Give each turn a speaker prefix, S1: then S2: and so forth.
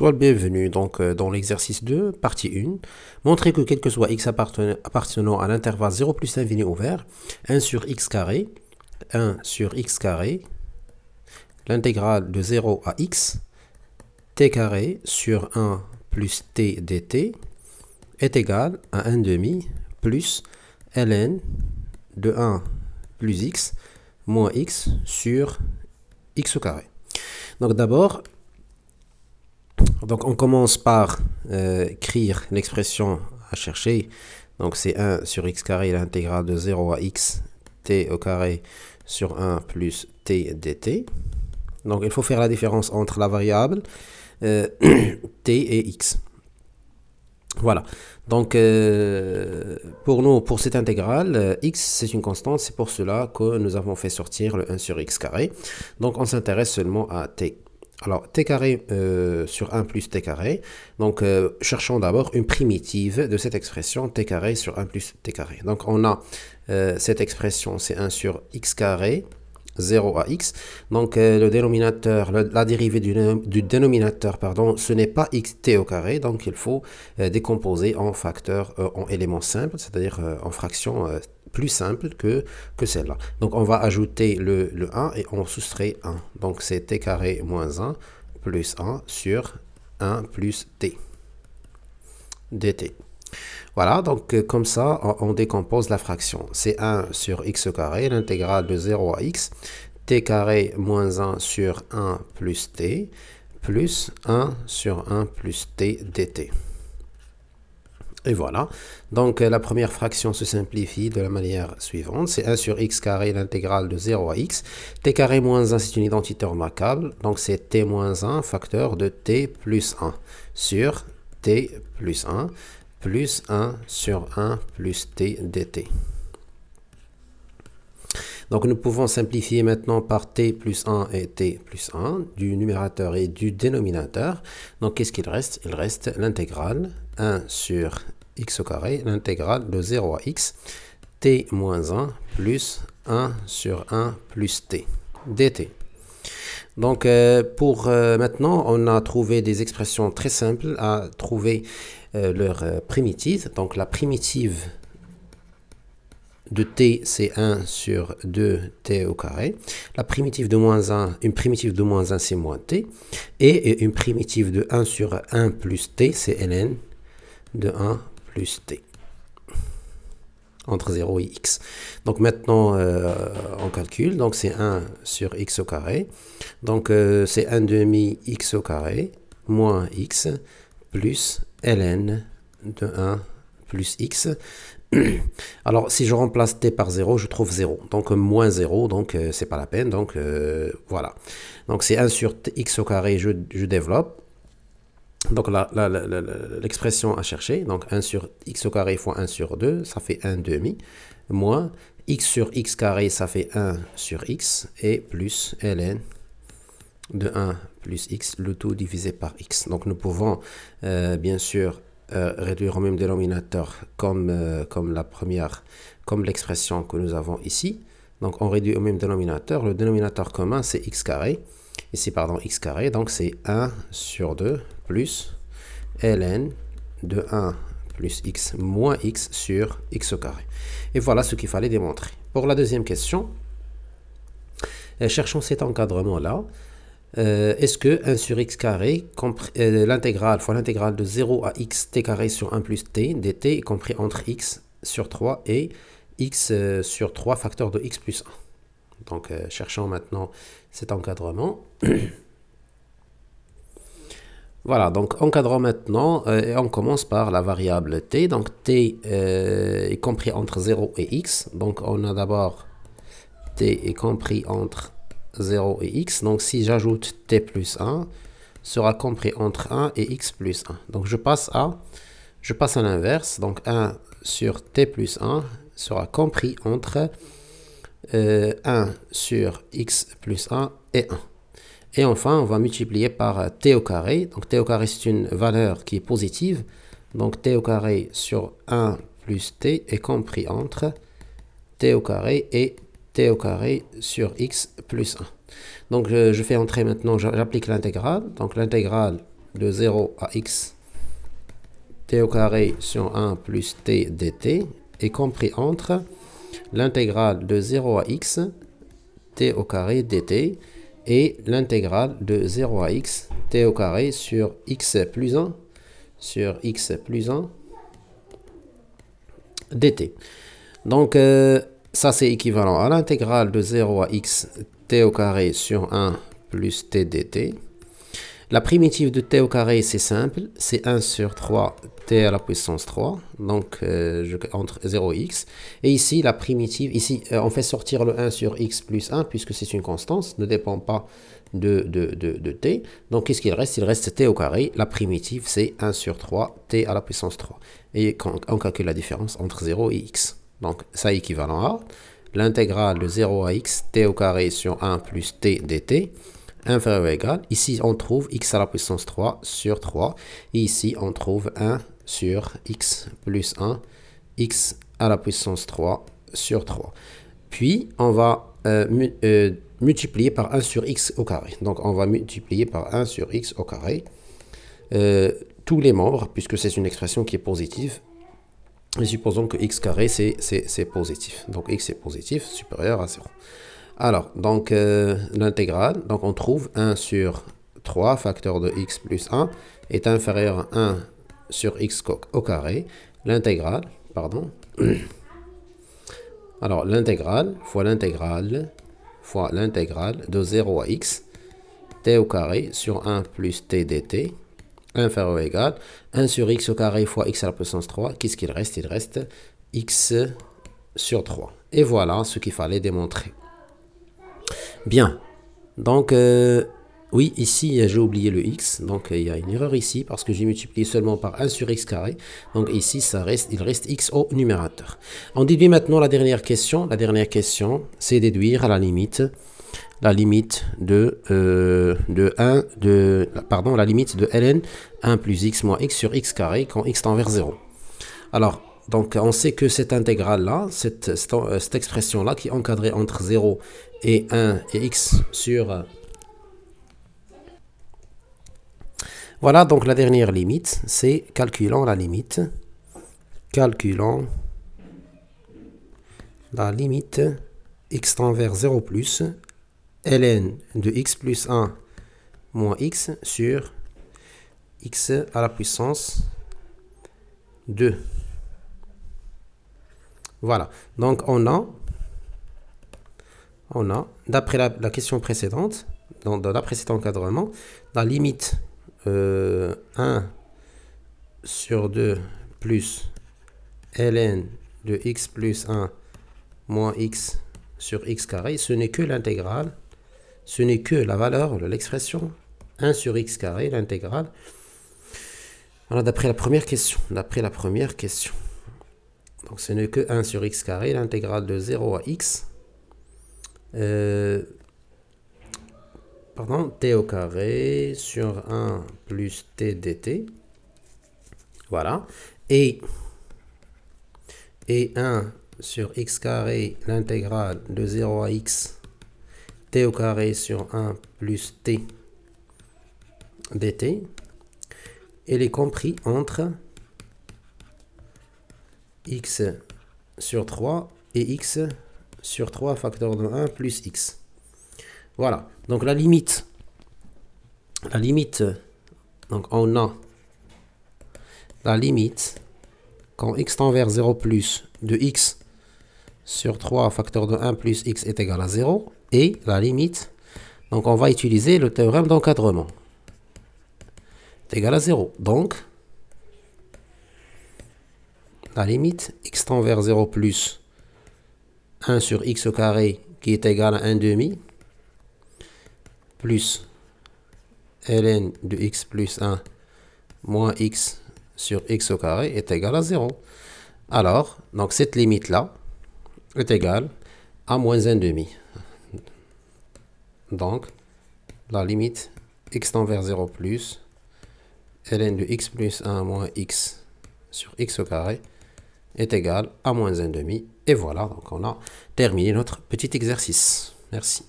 S1: Sois le bienvenu donc dans l'exercice 2, partie 1. Montrer que quel que soit x appartenant à l'intervalle 0 plus l'infini ouvert, 1 sur x carré, 1 sur x carré, l'intégrale de 0 à x, t carré sur 1 plus t dt est égal à 1 demi plus ln de 1 plus x moins x sur x au carré. Donc d'abord, on commence par écrire l'expression à chercher. Donc c'est 1 sur x carré, l'intégrale de 0 à x, t au carré sur 1 plus t dt. Donc il faut faire la différence entre la variable t et x. Voilà. Donc pour cette intégrale, x c'est une constante, c'est pour cela que nous avons fait sortir le 1 sur x carré. Donc on s'intéresse seulement à t. Alors, t carré sur 1 plus t carré. Donc, cherchons d'abord une primitive de cette expression t carré sur 1 plus t carré. Donc, on a cette expression, c'est 1 sur x carré, 0 à x. Donc, le dénominateur, la dérivée du dénominateur, pardon, ce n'est pas xt au carré. Donc, il faut décomposer en facteur, en éléments simples, c'est-à-dire en fractions plus simple que celle-là. Donc on va ajouter le 1 et on soustrait 1. Donc c'est t carré moins 1 plus 1 sur 1 plus t dt. Voilà, donc comme ça on décompose la fraction. C'est 1 sur x au carré, l'intégrale de 0 à x, t carré moins 1 sur 1 plus t, plus 1 sur 1 plus t dt. Et voilà, donc la première fraction se simplifie de la manière suivante, c'est 1 sur x carré, l'intégrale de 0 à x, t carré moins 1 c'est une identité remarquable, donc c'est t moins 1 facteur de t plus 1 sur t plus 1 sur 1 plus t dt. Donc nous pouvons simplifier maintenant par t plus 1 et t plus 1 du numérateur et du dénominateur. Donc qu'est-ce qu'il reste? Il reste l'intégrale 1 sur x au carré, l'intégrale de 0 à x, t moins 1 plus 1 sur 1 plus t dt. Donc maintenant, on a trouvé des expressions très simples à trouver leur primitive. Donc la primitive de t, c'est 1 sur 2t au carré. La primitive de moins 1, une primitive de moins 1, c'est moins t. Et une primitive de 1 sur 1 plus t, c'est ln de 1 plus t. Entre 0 et x. Donc maintenant, on calcule. Donc c'est 1 sur x au carré. Donc c'est 1 demi x au carré moins x plus ln de 1 plus x. Alors, si je remplace t par 0, je trouve 0. Donc, moins 0, donc c'est pas la peine. Donc, voilà. Donc, c'est 1 sur x au carré, je développe. Donc, l'expression à chercher. Donc, 1 sur x au carré fois 1 sur 2, ça fait 1 demi. Moins x sur x carré, ça fait 1 sur x. Et plus ln de 1 plus x, le tout divisé par x. Donc, nous pouvons, bien sûr, réduire au même dénominateur comme l'expression que nous avons ici. Donc on réduit au même dénominateur. Le dénominateur commun c'est x carré. Ici pardon x carré. Donc c'est 1 sur 2 plus ln de 1 plus x moins x sur x au carré. Et voilà ce qu'il fallait démontrer. Pour la deuxième question, cherchons cet encadrement là. Est-ce que 1 sur x carré, l'intégrale fois l'intégrale de 0 à x t carré sur 1 plus t dt est compris entre x sur 3 et x sur 3 facteur de x plus 1. Donc cherchons maintenant cet encadrement. Voilà, donc encadrons maintenant et on commence par la variable t. Donc t est compris entre 0 et x. Donc on a d'abord t est compris entre 0 et x. Donc si j'ajoute t plus 1, sera compris entre 1 et x plus 1. Donc je passe à l'inverse. Donc 1 sur t plus 1 sera compris entre 1 sur x plus 1 et 1. Et enfin, on va multiplier par t au carré. Donc t au carré, c'est une valeur qui est positive. Donc t au carré sur 1 plus t est compris entre t au carré et t au carré sur x plus 1. Donc je fais entrer maintenant, j'applique l'intégrale. Donc l'intégrale de 0 à x t au carré sur 1 plus t dt est compris entre l'intégrale de 0 à x t au carré dt et l'intégrale de 0 à x t au carré sur x plus 1 dt. Donc, ça c'est équivalent à l'intégrale de 0 à x t au carré sur 1 plus t dt. La primitive de t au carré, c'est simple, c'est 1 sur 3 t à la puissance 3, donc entre 0 et x. Et ici, la primitive, ici, on fait sortir le 1 sur x plus 1, puisque c'est une constante, ne dépend pas de t. Donc, qu'est-ce qu'il reste? Il reste t au carré. La primitive, c'est 1 sur 3 t à la puissance 3. Et on calcule la différence entre 0 et x. Donc, ça est équivalent à l'intégrale de 0 à x t au carré sur 1 plus t dt. Inférieur ou égal. Ici, on trouve x à la puissance 3 sur 3. Et ici, on trouve 1 sur x plus 1, x à la puissance 3 sur 3. Puis, on va multiplier par 1 sur x au carré. Donc, on va multiplier par 1 sur x au carré. Tous les membres, puisque c'est une expression qui est positive. Et supposons que x carré, c'est positif. Donc, x est positif, supérieur à 0. Alors, donc, l'intégrale, donc on trouve 1 sur 3, facteur de x plus 1, est inférieur à 1 sur x au carré. L'intégrale, pardon. Alors, l'intégrale fois l'intégrale de 0 à x, t au carré sur 1 plus t dt, inférieur ou égal, 1 sur x au carré fois x à la puissance 3. Qu'est-ce qu'il reste? Il reste x sur 3. Et voilà ce qu'il fallait démontrer. Bien, donc oui, ici j'ai oublié le x, donc il y a une erreur ici parce que j'ai multiplié seulement par 1 sur x carré. Donc ici il reste x au numérateur. On déduit maintenant la dernière question. La dernière question, c'est déduire à la limite de ln 1 plus x moins x sur x carré quand x tend vers 0. Alors, donc on sait que cette intégrale-là, cette expression-là qui est encadrée entre 0 et 1 et x sur... Voilà, donc la dernière limite, c'est calculant la limite x tend vers 0 plus ln de x plus 1 moins x sur x à la puissance 2. Voilà, donc on a d'après la question précédente, dans la précédent encadrement, la limite 1 sur 2 plus ln de x plus 1 moins x sur x carré, ce n'est que l'intégrale, ce n'est que la valeur de l'expression 1 sur x carré, l'intégrale. Voilà, d'après la première question. Donc ce n'est que 1 sur x carré, l'intégrale de 0 à x. T au carré sur 1 plus t dt. Voilà. Et 1 sur x carré, l'intégrale de 0 à x, t au carré sur 1 plus t dt. Elle est compris entre x sur 3 et x sur 3 facteur de 1 plus x. Voilà. Donc la limite, donc on a la limite quand x tend vers 0 plus de x sur 3 facteur de 1 plus x est égal à 0. Et la limite, donc on va utiliser le théorème d'encadrement. Est égal à 0. Donc, la limite x tend vers 0 plus 1 sur x au carré qui est égal à 1 demi plus ln de x plus 1 moins x sur x au carré est égal à 0. Alors, donc cette limite-là est égale à moins 1 demi. Donc, la limite x tend vers 0 plus ln de x plus 1 moins x sur x au carré est égal à moins 1 demi. Et voilà, donc on a terminé notre petit exercice. Merci.